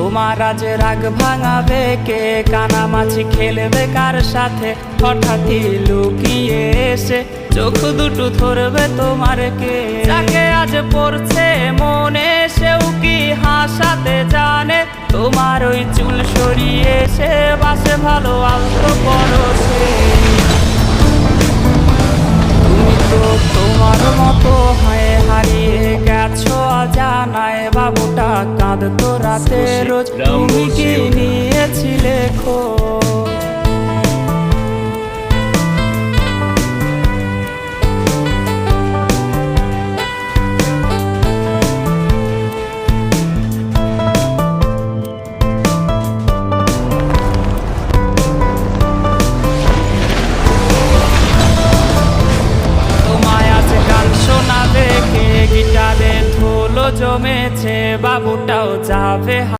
তোমার আজ রাগ ভাঙাবে কে? কানামাছি খেলবে কার সাথে? হঠাৎই লুকিয়ে এসে চোখ দুটো ধরবে তোমার কে? যাকে আজ পড়ছে মনে সেও কি হাসাতে জানে? তোমার ওই চুল সরিয়ে সে বাসে ভালো আলতো পরশে। তুমি তো তোমার মতো হয়ে হারিয়ে গেছো অজানায়। বাবুটা কাঁদতো রাতে রোজ, তুমি কি নিয়েছিলে খোঁজ?